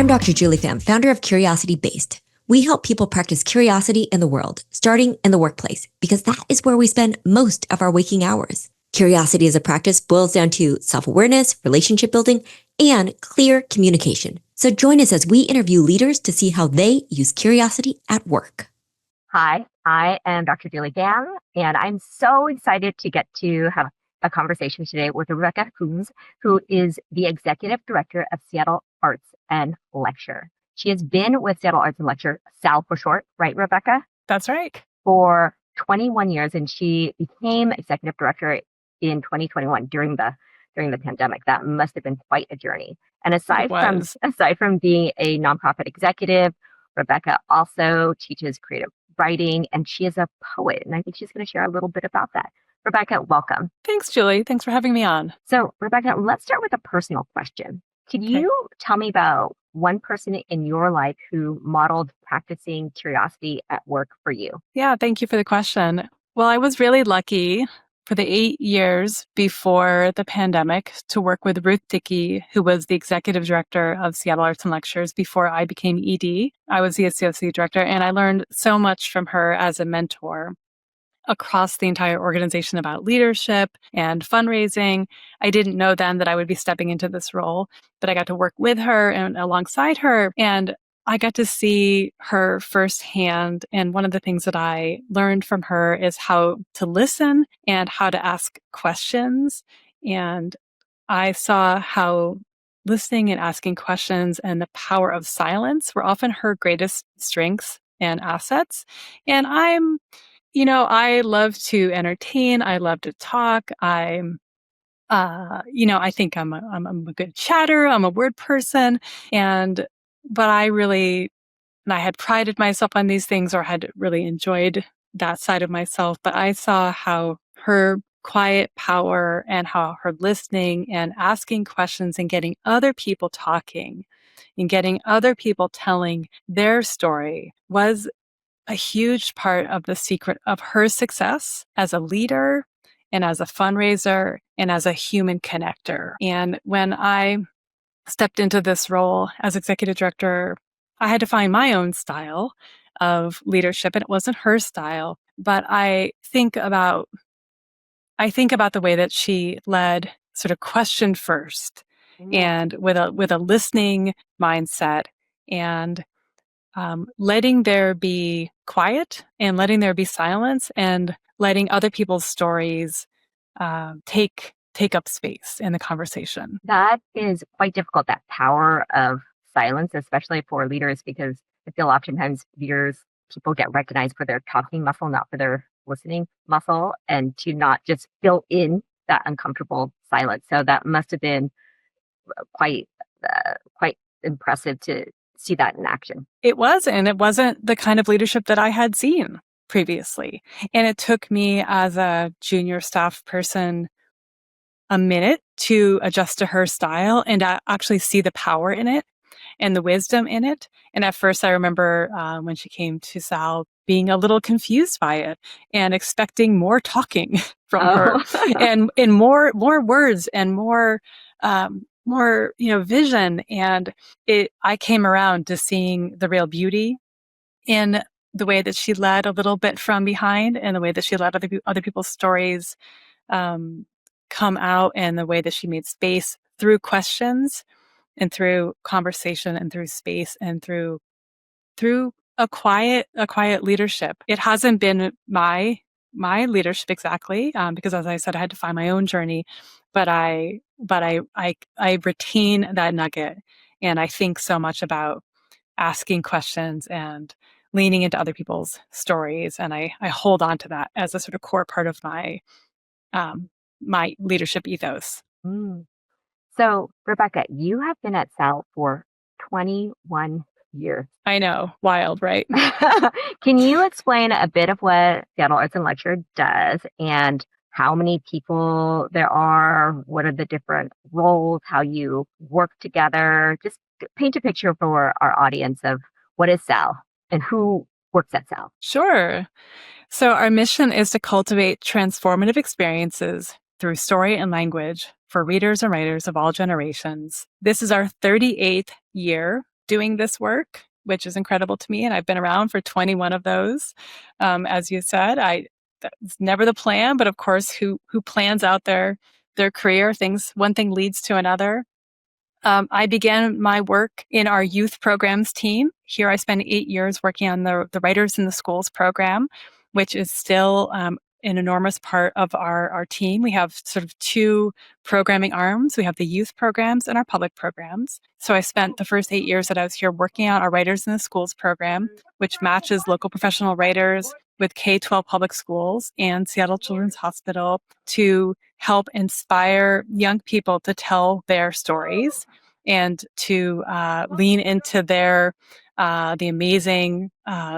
I'm Dr. Julie Pham, founder of Curiosity Based. We help people practice curiosity in the world, starting in the workplace, because that is where we spend most of our waking hours. Curiosity as a practice boils down to self-awareness, relationship building, and clear communication. So join us as we interview leaders to see how they use curiosity at work. Hi, I am Dr. Julie Pham, and I'm so excited to get to have a conversation today with Rebecca Hoogs, who is the Executive Director of Seattle Arts and Lecture. She has been with Seattle Arts and Lecture, SAL for short, right, Rebecca? That's right. For 21 years, and she became Executive Director in 2021 during the pandemic. That must have been quite a journey. And aside from being a nonprofit executive, Rebecca also teaches creative writing, and she is a poet. And I think she's going to share a little bit about that. Rebecca, welcome. Thanks, Julie. Thanks for having me on. So, Rebecca, let's start with a personal question. Can you tell me about one person in your life who modeled practicing curiosity at work for you? Yeah, thank you for the question. Well, I was really lucky for the 8 years before the pandemic to work with Ruth Dickey, who was the executive director of Seattle Arts and Lectures before I became ED. I was the associate director, and I learned so much from her as a mentor across the entire organization about leadership and fundraising. I didn't know then that I would be stepping into this role, but I got to work with her and alongside her, and I got to see her firsthand. And one of the things that I learned from her is how to listen and how to ask questions. And I saw how listening and asking questions and the power of silence were often her greatest strengths and assets. And I love to entertain. I love to talk. I think I'm a good chatter. I'm a word person. But I had prided myself on these things or had really enjoyed that side of myself. But I saw how her quiet power and how her listening and asking questions and getting other people talking and getting other people telling their story was a huge part of the secret of her success as a leader and as a fundraiser and as a human connector. And when I stepped into this role as executive director, I had to find my own style of leadership, and it wasn't her style. But I think about the way that she led, sort of question first, and with a listening mindset, and letting there be quiet and letting there be silence and letting other people's stories take up space in the conversation. That is quite difficult, that power of silence, especially for leaders, because I feel oftentimes people get recognized for their talking muscle, not for their listening muscle, and to not just fill in that uncomfortable silence. So that must have been quite impressive to see that in action. It was, and it wasn't the kind of leadership that I had seen previously. And it took me as a junior staff person a minute to adjust to her style and actually see the power in it and the wisdom in it. And at first, I remember when she came to Sal being a little confused by it and expecting more talking from her and more words and more vision. And I came around to seeing the real beauty in the way that she led a little bit from behind and the way that she let other people's stories come out, and the way that she made space through questions and through conversation and through space and through a quiet leadership. It hasn't been my leadership exactly, because as I said, I had to find my own journey, but I retain that nugget, and I think so much about asking questions and leaning into other people's stories, and I hold on to that as a sort of core part of my my leadership ethos. So, Rebecca, you have been at Sal for 21 years. I know. Wild, right? Can you explain a bit of what Seattle Arts and Lecture does and how many people there are? What are the different roles? How you work together? Just paint a picture for our audience of what is Sal and who works at Sal. Sure. So our mission is to cultivate transformative experiences through story and language for readers and writers of all generations. This is our 38th year doing this work, which is incredible to me. And I've been around for 21 of those. As you said, that's never the plan, but of course, who plans out their career, one thing leads to another. I began my work in our youth programs team. Here I spent 8 years working on the Writers in the Schools program, which is still an enormous part of our team. We have sort of two programming arms. We have the youth programs and our public programs. So I spent the first 8 years that I was here working on our Writers in the Schools program, which matches local professional writers with K-12 public schools and Seattle Children's Hospital to help inspire young people to tell their stories and to lean into the amazing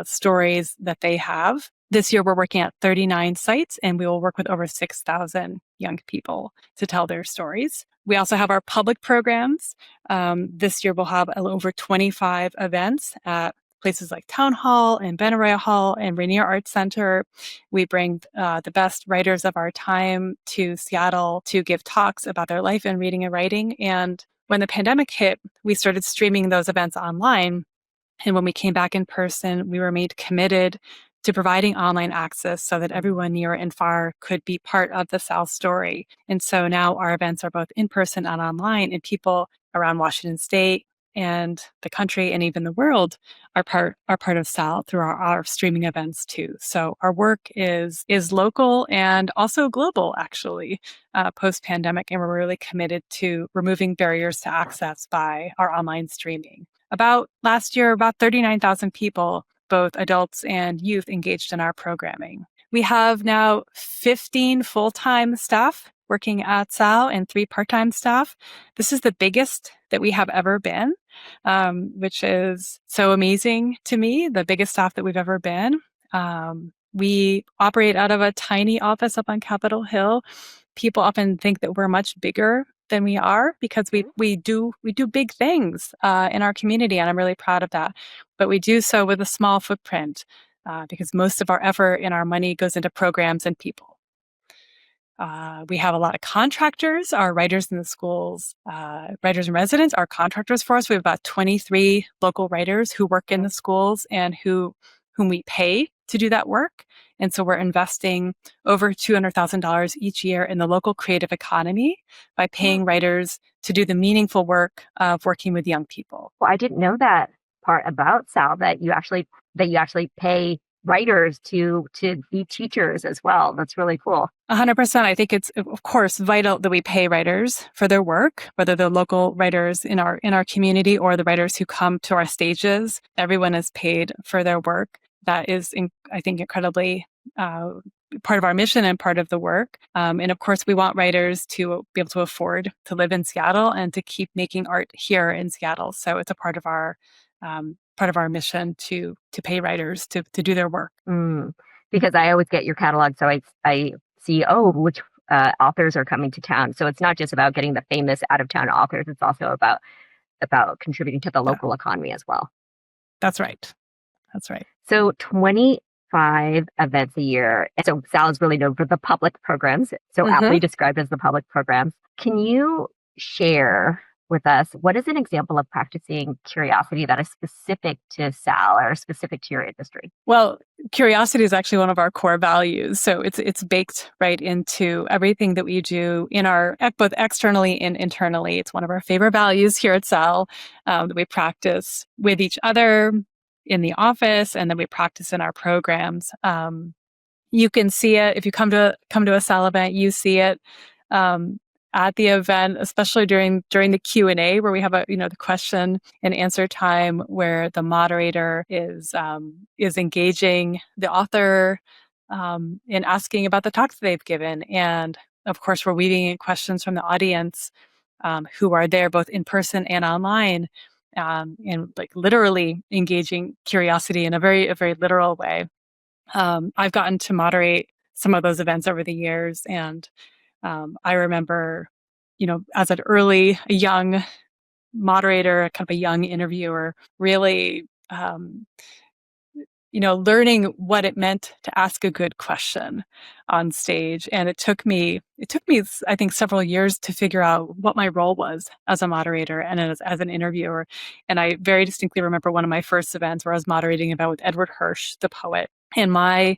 stories that they have. This year, we're working at 39 sites, and we will work with over 6,000 young people to tell their stories. We also have our public programs. This year, we'll have over 25 events at places like Town Hall and Benaroya Hall and Rainier Arts Center. We bring the best writers of our time to Seattle to give talks about their life in reading and writing. And when the pandemic hit, we started streaming those events online. And when we came back in person, we remained committed to providing online access so that everyone near and far could be part of the Sal story. And so now our events are both in person and online, and people around Washington State and the country and even the world are part of Sal through our streaming events too. So our work is local and also global, actually, post-pandemic, and we're really committed to removing barriers to access by our online streaming. Last year, about 39,000 people, both adults and youth, engaged in our programming. We have now 15 full-time staff working at Sal and 3 part-time staff. This is the biggest that we have ever been, which is so amazing to me, the biggest staff that we've ever been. We operate out of a tiny office up on Capitol Hill. People often think that we're much bigger than we are because we do big things in our community, and I'm really proud of that. But we do so with a small footprint because most of our effort and our money goes into programs and people. We have a lot of contractors. Our Writers in the Schools, writers in residence are contractors for us. We have about 23 local writers who work in the schools and whom we pay to do that work. And so we're investing over $200,000 each year in the local creative economy by paying writers to do the meaningful work of working with young people. Well, I didn't know that part about Sal, that you actually pay writers to be teachers as well. That's really cool. 100%. I think it's, of course, vital that we pay writers for their work, whether they're local writers in our community or the writers who come to our stages. Everyone is paid for their work. That is, I think, incredibly part of our mission and part of the work. And of course, we want writers to be able to afford to live in Seattle and to keep making art here in Seattle. So it's a part of our mission to pay writers to do their work. Because I always get your catalog, so I see which authors are coming to town. So it's not just about getting the famous out of town authors; it's also about contributing to the local economy as well. That's right. So 25 events a year. So Sal is really known for the public programs, so aptly described as the public programs. Can you share with us what is an example of practicing curiosity that is specific to Sal or specific to your industry? Well, curiosity is actually one of our core values. So it's baked right into everything that we do in our both externally and internally. It's one of our favorite values here at Sal that we practice with each other in the office, and then we practice in our programs. You can see it if you come to a Sal event. You see it at the event, especially during the Q&A, where we have the question and answer time, where the moderator is engaging the author in asking about the talks they've given, and of course we're weaving in questions from the audience who are there both in person and online. And like literally engaging curiosity in a very literal way. I've gotten to moderate some of those events over the years, and I remember, as a young moderator, kind of a young interviewer, really learning what it meant to ask a good question on stage. And it took me, I think, several years to figure out what my role was as a moderator and as an interviewer. And I very distinctly remember one of my first events where I was moderating an event with Edward Hirsch, the poet. And my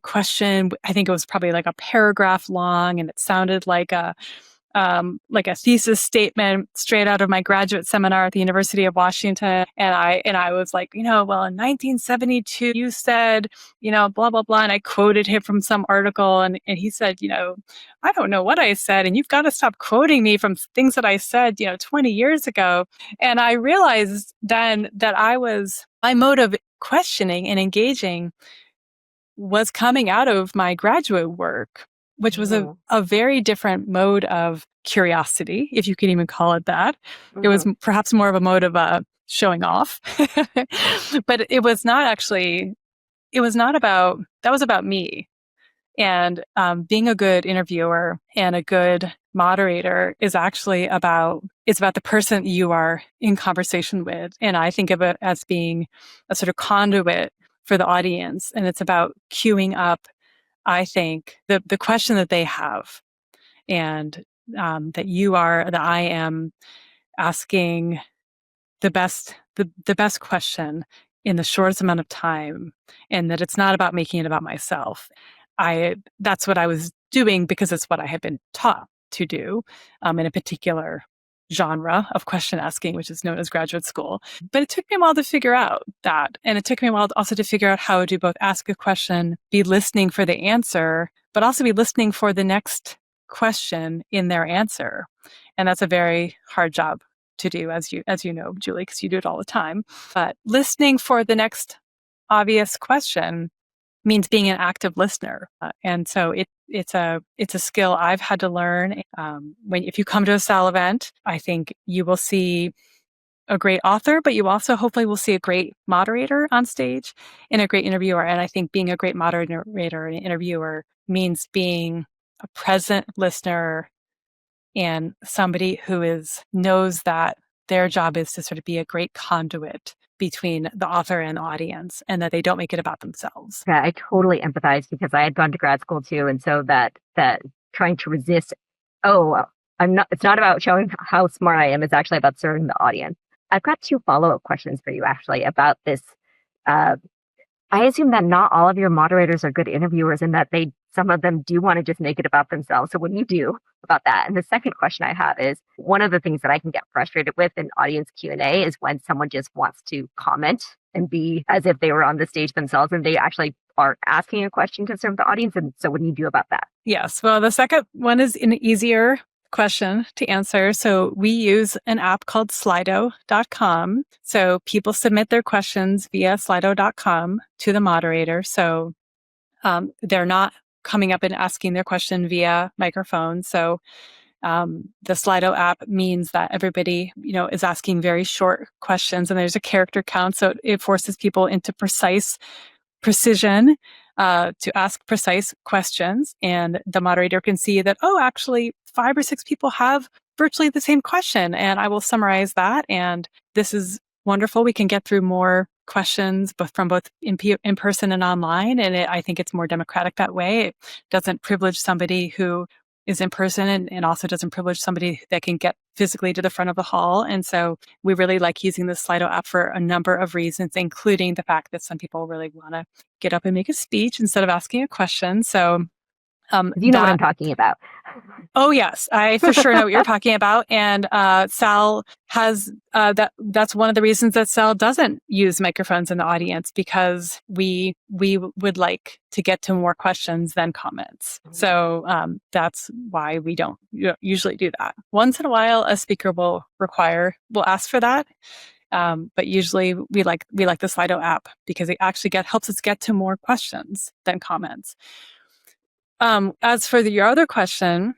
question, I think it was probably like a paragraph long, and it sounded like a thesis statement straight out of my graduate seminar at the University of Washington. And I was like, well, in 1972, you said, blah, blah, blah. And I quoted him from some article, and he said, I don't know what I said, and you've got to stop quoting me from things that I said, 20 years ago. And I realized then that my mode of questioning and engaging was coming out of my graduate work, which was a very different mode of curiosity, if you can even call it that. Mm-hmm. It was perhaps more of a mode of showing off. But it was not about, that was about me. And being a good interviewer and a good moderator is actually it's about the person you are in conversation with. And I think of it as being a sort of conduit for the audience. And it's about queuing up, I think, the question that they have, and that I am asking the best question in the shortest amount of time, and that it's not about making it about myself. That's what I was doing because it's what I had been taught to do in a particular genre of question asking, which is known as graduate school. But it took me a while to figure out that. And it took me a while also to figure out how to both ask a question, be listening for the answer, but also be listening for the next question in their answer. And that's a very hard job to do, as you know, Julie, because you do it all the time. But listening for the next obvious question means being an active listener. And so it's a skill I've had to learn. If you come to a SAL event, I think you will see a great author, but you also hopefully will see a great moderator on stage and a great interviewer. And I think being a great moderator and interviewer means being a present listener and somebody who knows that their job is to sort of be a great conduit between the author and the audience, and that they don't make it about themselves. Yeah, I totally empathize, because I had gone to grad school too. And so that trying to resist, it's not about showing how smart I am. It's actually about serving the audience. I've got 2 follow-up questions for you actually about this. I assume that not all of your moderators are good interviewers, and that some of them do want to just make it about themselves. So what do you do about that? And the second question I have is, one of the things that I can get frustrated with in audience Q&A is when someone just wants to comment and be as if they were on the stage themselves, and they actually aren't asking a question to serve the audience. And so what do you do about that? Yes. Well, the second one is an easier question to answer. So we use an app called Slido.com. So people submit their questions via Slido.com to the moderator. So they're not coming up and asking their question via microphone. So the Slido app means that everybody, is asking very short questions, and there's a character count. So it forces people into precision to ask precise questions. And the moderator can see that, actually 5 or 6 people have virtually the same question. And I will summarize that. And this is wonderful. We can get through more questions, from both in person and online. And I think it's more democratic that way. It doesn't privilege somebody who is in person, and also doesn't privilege somebody that can get physically to the front of the hall. And so we really like using the Slido app for a number of reasons, including the fact that some people really want to get up and make a speech instead of asking a question. So you know what I'm talking about. Oh, yes. I for sure know what you're talking about. And SAL has that's one of the reasons that SAL doesn't use microphones in the audience, because we would like to get to more questions than comments. So that's why we don't usually do that. Once in a while, a speaker will ask for that. But usually we like the Slido app, because it actually helps us get to more questions than comments. As for your other question,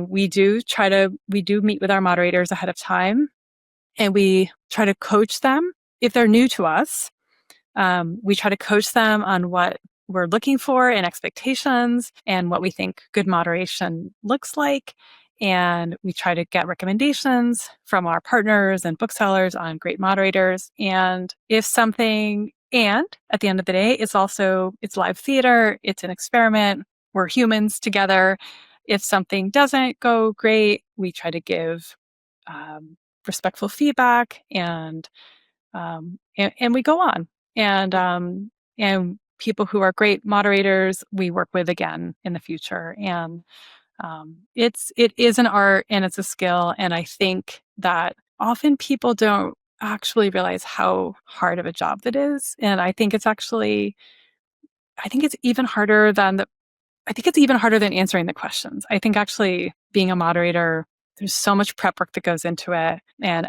we do meet with our moderators ahead of time, and we try to coach them if they're new to us. We try to coach them on what we're looking for and expectations, and what we think good moderation looks like. And we try to get recommendations from our partners and booksellers on great moderators. And if something And at the end of the day, it's live theater. It's an experiment. We're humans together. If something doesn't go great, we try to give respectful feedback and we go on. And people who are great moderators, we work with again in the future. And it is an art and it's a skill. And I think that often people don't actually realize how hard of a job that is. And I think it's even harder than answering the questions. I think actually being a moderator, there's so much prep work that goes into it, and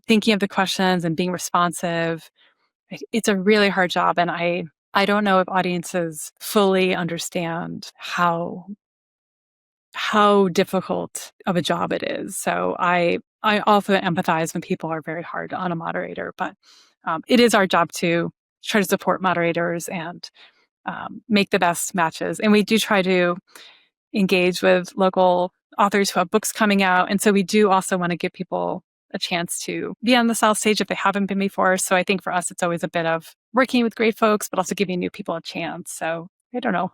thinking of the questions and being responsive. It's a really hard job. And I don't know if audiences fully understand how difficult of a job it is. So I also empathize when people are very hard on a moderator, but it is our job to try to support moderators and make the best matches. And we do try to engage with local authors who have books coming out. And so we do also want to give people a chance to be on the South stage if they haven't been before. So I think for us, it's always a bit of working with great folks, but also giving new people a chance. So I don't know.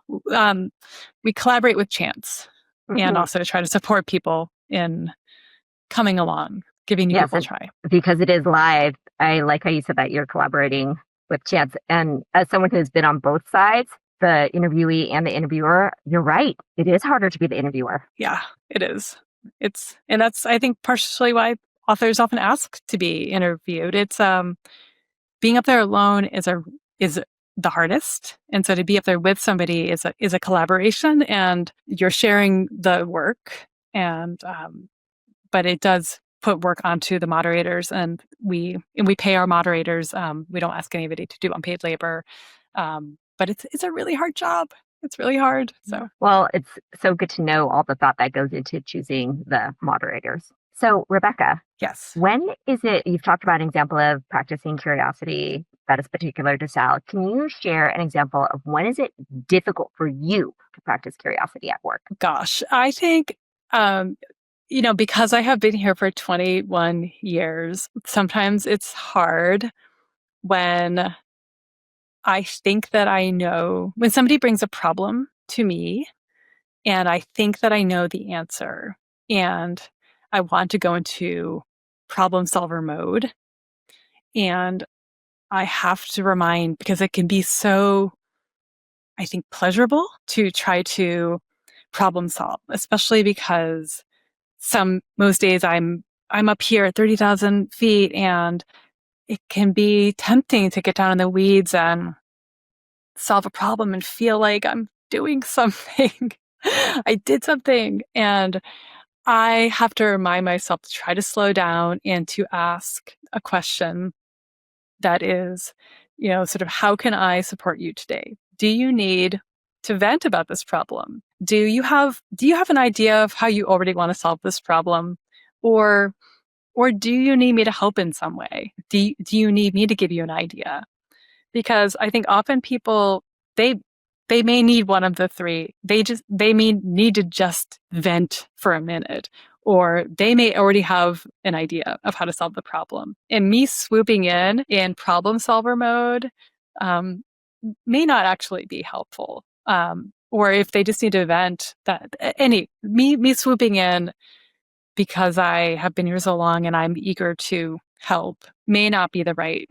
We collaborate with chance and also try to support people in coming along, giving new people a try. Because it is live, I like how you said that you're collaborating with chance. And as someone who's been on both sides, the interviewee and the interviewer, you're right. It is harder to be the interviewer. Yeah, it is. And that's, I think, partially why authors often ask to be interviewed. It's being up there alone is the hardest, and so to be up there with somebody is a collaboration, and you're sharing the work. And but it does put work onto the moderators, and we pay our moderators. We don't ask anybody to do unpaid labor, but it's a really hard job. It's really hard. So, well, it's so good to know all the thought that goes into choosing the moderators. So, Rebecca, yes, when is it, you've talked about an example of practicing curiosity that is particular to Sal. Can you share an example of when is it difficult for you to practice curiosity at work? Gosh, I think, because I have been here for 21 years, sometimes it's hard when I think that I know, when somebody brings a problem to me and I think that I know the answer and I want to go into problem solver mode. And I have to remind, because it can be so, I think, pleasurable to try to problem solve, especially because most days I'm up here at 30,000 feet, and it can be tempting to get down in the weeds and solve a problem and feel like I'm doing something. I did something. And I have to remind myself to try to slow down and to ask a question that is, sort of, how can I support you today? Do you need to vent about this problem? Do you have an idea of how you already want to solve this problem? Or do you need me to help in some way? Do you need me to give you an idea? Because I think often people, they may need one of the three. They may need to just vent for a minute, or they may already have an idea of how to solve the problem. And me swooping in problem solver mode may not actually be helpful. Or if they just need to vent, me swooping in because I have been here so long and I'm eager to help may not be the right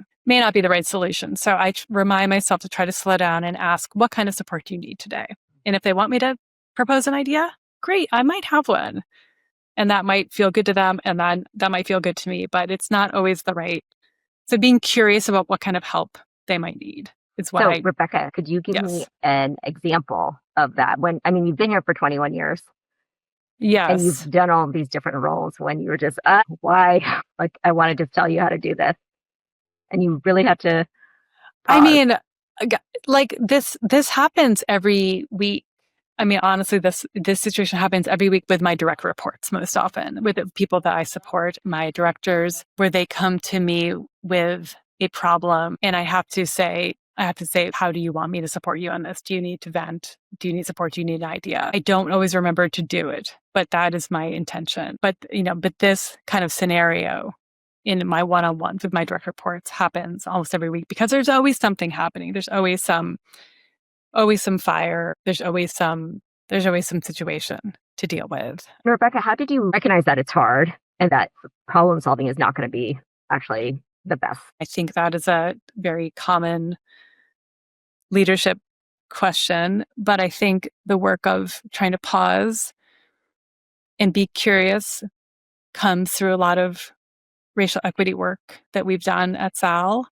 solution. So I remind myself to try to slow down and ask, what kind of support do you need today? And if they want me to propose an idea, great, I might have one. And that might feel good to them, and that might feel good to me, but it's not always the right. So being curious about what kind of help they might need is what Rebecca, could you give me an example of that? You've been here for 21 years. Yes. And you've done all of these different roles when you were just, why? Like, I want to just tell you how to do this. And you really have to pause. Like this happens every week. Honestly, this situation happens every week with my direct reports, most often with the people that I support, my directors, where they come to me with a problem and I have to say, how do you want me to support you on this? Do you need to vent? Do you need support? Do you need an idea? I don't always remember to do it, but that is my intention. But this kind of scenario in my one-on-ones with my direct reports happens almost every week, because there's always something happening. There's always some fire. There's always some situation to deal with. Rebecca, how did you recognize that it's hard and that problem solving is not going to be actually the best? I think that is a very common leadership question, but I think the work of trying to pause and be curious comes through a lot of racial equity work that we've done at SAL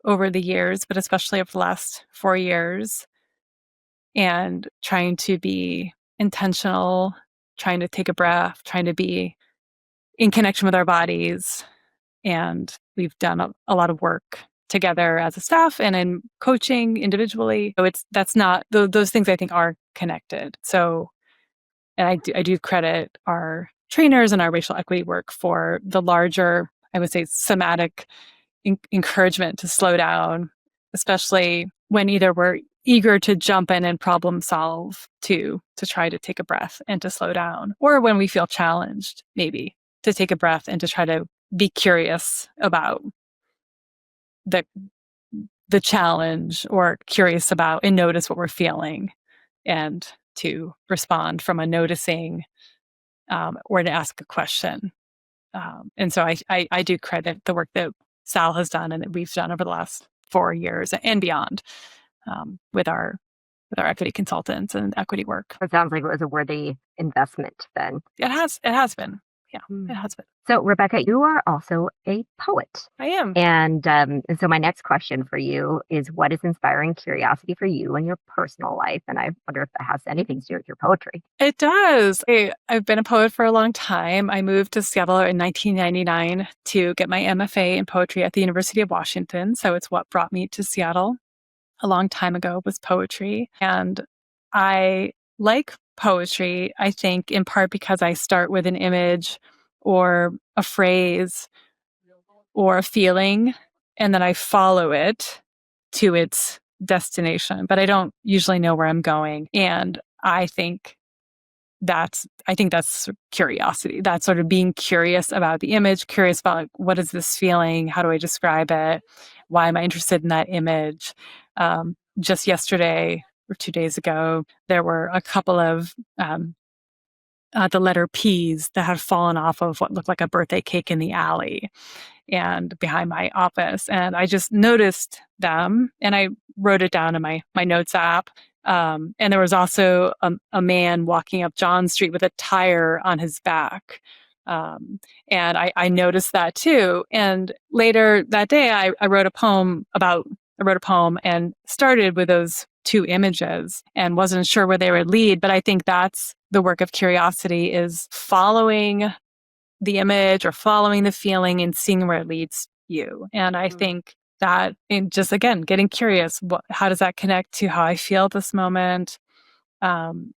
over the years, but especially over the last 4 years, and trying to be intentional, trying to take a breath, trying to be in connection with our bodies. And we've done a lot of work together as a staff and in coaching individually. So those things I think are connected. So, and I do credit our trainers and our racial equity work for the larger, I would say, somatic encouragement to slow down, especially when either we're eager to jump in and problem solve to try to take a breath and to slow down, or when we feel challenged, maybe to take a breath and to try to be curious about the challenge, or curious about and notice what we're feeling, and to respond from a noticing, or to ask a question. And so I do credit the work that Sal has done and that we've done over the last 4 years and beyond, with our equity consultants and equity work. It sounds like it was a worthy investment then. It has been. Yeah, it has been. So, Rebecca, you are also a poet. I am. And so my next question for you is, what is inspiring curiosity for you in your personal life? And I wonder if that has anything to do with your poetry. It does. I've been a poet for a long time. I moved to Seattle in 1999 to get my MFA in poetry at the University of Washington. So it's what brought me to Seattle a long time ago, was poetry. And I like poetry, I think, in part because I start with an image or a phrase or a feeling, and then I follow it to its destination, but I don't usually know where I'm going. And I think that's curiosity. That's sort of being curious about the image, curious about, like, what is this feeling? How do I describe it? Why am I interested in that image? Just yesterday or 2 days ago, there were a couple of the letter P's that had fallen off of what looked like a birthday cake in the alley and behind my office. And I just noticed them, and I wrote it down in my notes app. And there was also a man walking up John Street with a tire on his back. And I noticed that too. And later that day, I wrote a poem and started with those 2 images and wasn't sure where they would lead. But I think that's the work of curiosity, is following the image or following the feeling and seeing where it leads you. And I think that, in just, again, getting curious, how does that connect to how I feel at this moment? And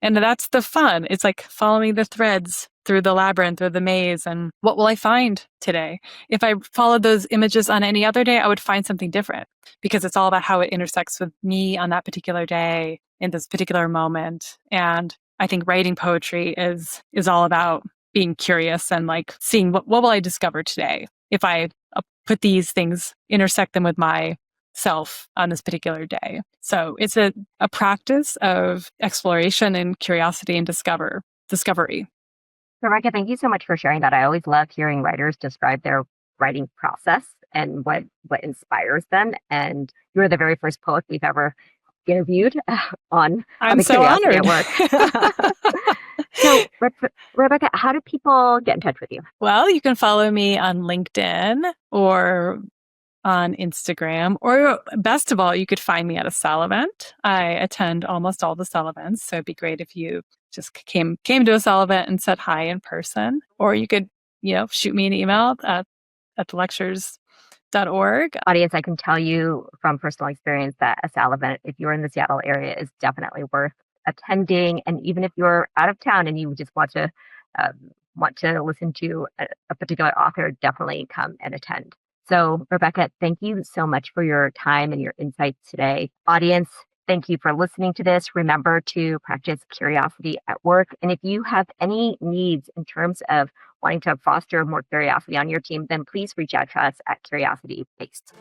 that's the fun. It's like following the threads through the labyrinth or the maze. And what will I find today? If I followed those images on any other day, I would find something different, because it's all about how it intersects with me on that particular day in this particular moment. And I think writing poetry is all about being curious and, like, seeing what will I discover today if I put these things, intersect them with myself on this particular day. So it's a practice of exploration and curiosity and discovery. Rebecca, thank you so much for sharing that. I always love hearing writers describe their writing process and what inspires them. And you are the very first poet we've ever interviewed on I'm the so Curiosity honored. at Work. So, Rebecca, how do people get in touch with you? Well, you can follow me on LinkedIn or on Instagram, or best of all, you could find me at a SAL event. I attend almost all the SAL events, so it'd be great if you just came to a SAL event and said hi in person. Or you could, shoot me an email at thelectures.org. Audience, I can tell you from personal experience that a SAL event, if you're in the Seattle area, is definitely worth attending. And even if you're out of town and you just want to listen to a particular author, definitely come and attend. So, Rebecca, thank you so much for your time and your insights today. Audience, thank you for listening to this. Remember to practice curiosity at work. And if you have any needs in terms of wanting to foster more curiosity on your team, then please reach out to us at Curiosity Based.